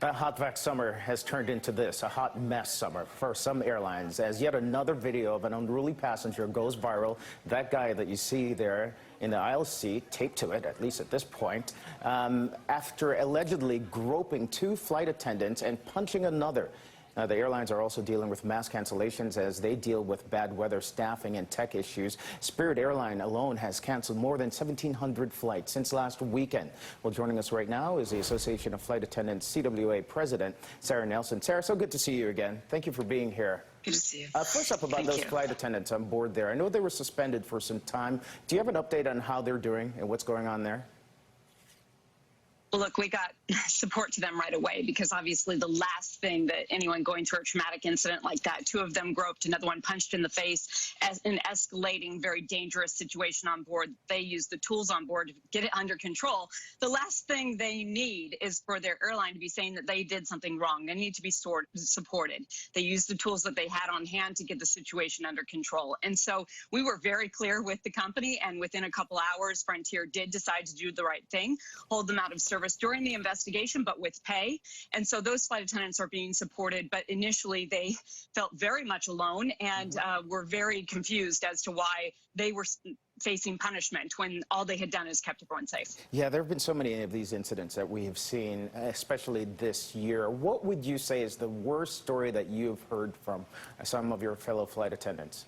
A hot vac summer has turned into this, a hot mess summer for some airlines, as yet another video of an unruly passenger goes viral. That guy that you see there in the aisle seat, taped to it, at least at this point, after allegedly groping two flight attendants and punching another. The airlines are also dealing with mass cancellations as they deal with bad weather, staffing, and tech issues. Spirit Airlines alone has canceled more than 1,700 flights since last weekend. Well, joining us right now is the Association of Flight Attendants CWA President Sara Nelson. Sara, so good to see you again. Thank you for being here. Good to see you. First up, about those flight attendants on board there. I know they were suspended for some time. Do you have an update on how they're doing and what's going on there? Well, look, we got support to them right away because obviously the last thing that anyone going through a traumatic incident like that, two of them groped, another one punched in the face, as an escalating, very dangerous situation on board. They use the tools on board to get it under control. The last thing they need is for their airline to be saying that they did something wrong. They need to be supported. They used the tools that they had on hand to get the situation under control. And so we were very clear with the company, and within a couple hours, Frontier did decide to do the right thing, hold them out of service during the investigation, but with pay. And so those flight attendants are being supported, but initially they felt very much alone and were very confused as to why they were facing punishment when all they had done is kept everyone safe. Yeah, there have been so many of these incidents that we have seen, especially this year. What would you say is the worst story that you've heard from some of your fellow flight attendants?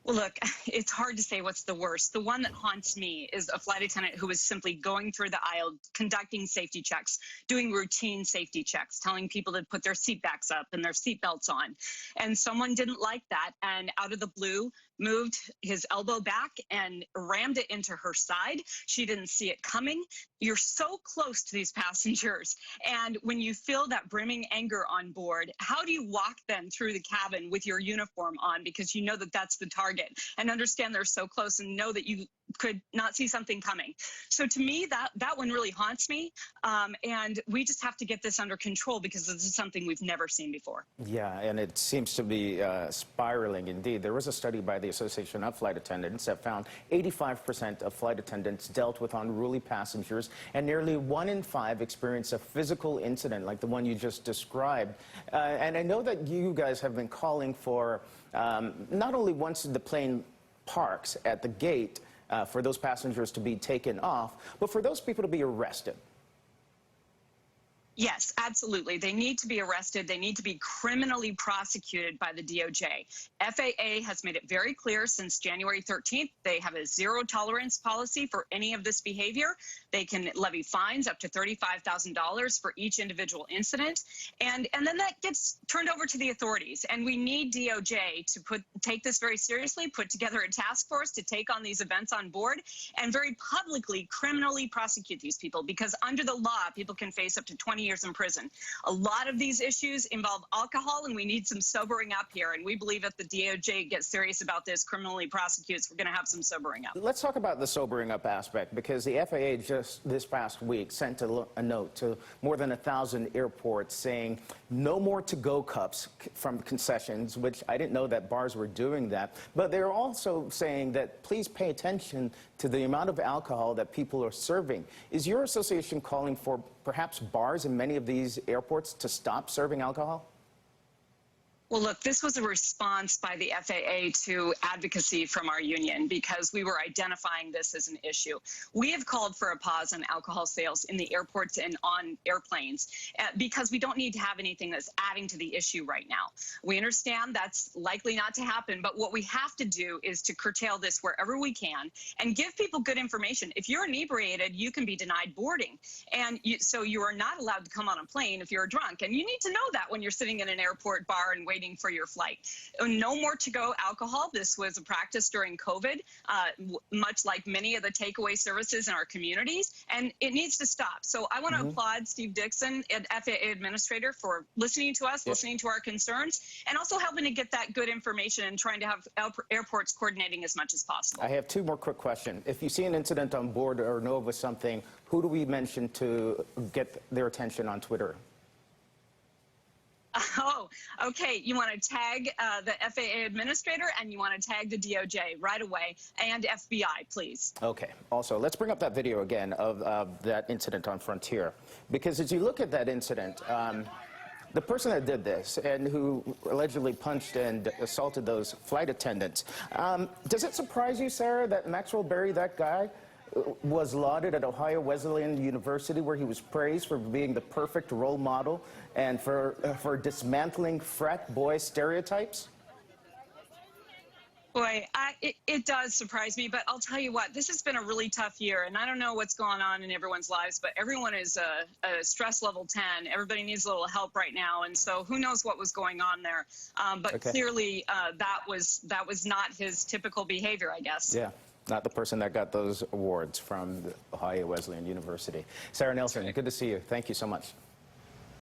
Well, look, it's hard to say what's the worst. The one that haunts me is a flight attendant who was simply going through the aisle, conducting safety checks, doing routine safety checks, telling people to put their seat backs up and their seat belts on. And someone didn't like that and out of the blue moved his elbow back and rammed it into her side. She didn't see it coming. You're so close to these passengers. And when you feel that brimming anger on board, how do you walk them through the cabin with your uniform on because you know that that's the target and understand they're so close and know that you could not see something coming? So to me, that one really haunts me. And we just have to get this under control because this is something we've never seen before. Yeah, and it seems to be spiraling indeed. There was a study by the Association of Flight Attendants that found 85% of flight attendants dealt with unruly passengers, and nearly 1 in 5 experienced a physical incident like the one you just described. And I know that you guys have been calling for not only once the plane parks at the gate, for those passengers to be taken off, but for those people to be arrested. Yes, absolutely. They need to be arrested. They need to be criminally prosecuted by the DOJ. FAA has made it very clear since January 13th, they have a zero tolerance policy for any of this behavior. They can levy fines up to $35,000 for each individual incident. And then that gets turned over to the authorities. And we need DOJ to take this very seriously, put together a task force to take on these events on board and very publicly criminally prosecute these people, because under the law, people can face up to 20 years in prison. A lot of these issues involve alcohol, and we need some sobering up here. And we believe if the DOJ gets serious about this, criminally prosecutes, we're going to have some sobering up. Let's talk about the sobering up aspect, because the FAA just this past week sent a note to more than 1,000 airports saying no more to-go cups from concessions, which I didn't know that bars were doing that. But they're also saying that please pay attention to the amount of alcohol that people are serving. Is your association calling for perhaps bars in many of these airports to stop serving alcohol? Well, look, this was a response by the FAA to advocacy from our union because we were identifying this as an issue. We have called for a pause on alcohol sales in the airports and on airplanes because we don't need to have anything that's adding to the issue right now. We understand that's likely not to happen, but what we have to do is to curtail this wherever we can and give people good information. If you're inebriated, you can be denied boarding. And so you are not allowed to come on a plane if you're drunk. And you need to know that when you're sitting in an airport bar and waiting for your flight. No more to-go alcohol. This was a practice during COVID, much like many of the takeaway services in our communities, and it needs to stop. So I want to applaud Steve Dixon, FAA administrator, for listening to us, listening to our concerns, and also helping to get that good information and trying to have airports coordinating as much as possible. I have 2 more quick questions. If you see an incident on board or know of something, who do we mention to get their attention on Twitter? Oh, go. Okay, you want to tag the FAA administrator and you want to tag the DOJ right away, and FBI, please. Okay. Also, let's bring up that video again of that incident on Frontier, because as you look at that incident, the person that did this and who allegedly punched and assaulted those flight attendants, does it surprise you, Sarah, that Maxwell Berry, that guy, was lauded at Ohio Wesleyan University, where he was praised for being the perfect role model and for dismantling frat boy stereotypes? Boy, it does surprise me, but I'll tell you what, this has been a really tough year, and I don't know what's going on in everyone's lives, but everyone is a stress level 10. Everybody needs a little help right now, and so who knows what was going on there. But clearly, that was not his typical behavior, I guess. Yeah. Not the person that got those awards from Ohio Wesleyan University. Sara Nelson, good to see you. Thank you so much.